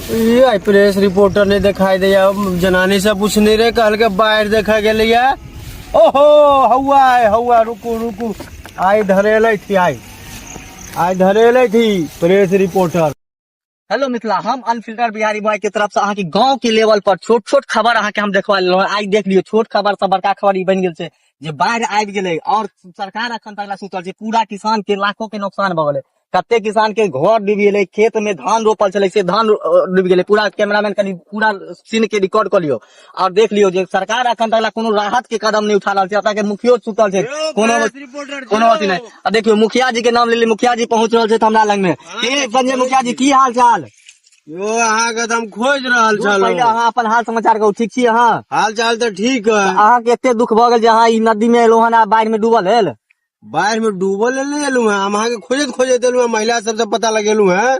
ये press reporter ने दिखाई दिया, जनानी से पूछ नहीं रहे, कल के बाहर देखा गया। ओहो हवा है, हवा रुकू रुकू, आई धरेले थी, आई धरेले थी प्रेस रिपोर्टर। हेलो मिथिला, हम अनफिल्टर बिहारी बॉय के तरफ से अहाँ के गांव के लेवल पर छोट छोट खबर अहाँ के हम देखवा लेलहुँ। आई देख लियो, छोट खबर से बड़का खबर ई बन गेल छै जे बाढ़ि आबि गेलै और सरकार अखन तक सुतल छै। पूरा किसान के लाखों के नुकसान भऽ गेलै। कते किसान के घर डूबि गेलै, खेत में धान रोपल छलै से धान डूबि गेलै। पूरा कैमरामैन कनी पूरा सीन के रिकॉर्ड कर लियो और देख लियो जे सरकार अखन तक कोनो राहत के कदम नहीं उठा रहल छै। एतऽ के मुखियो सुतल छै, कोनो अथी नहीं। आ देखियो मुखिया जी के नाम ले, मुखिया जी पहुंच रहल छै हमरा लग में। संजय मुखिया जी, की हाल चाल? यो अहाँ के हम खोज रहल पहले छलहुँ। अहाँ अपन हाल समाचार कहू, ठीक छी अहाँ? हाल चाल तो ठीक है। अहाँ के एते दुख भऽ गेल जे अहाँ ई नदी में एलहुँ हन आ बाढ़ि में डूबल हेल? बाढ़ में डूबल नहीं एलू है, हम अहाँ के खोजत खोजत एलू है, महिला सबसे पता लगेलू है।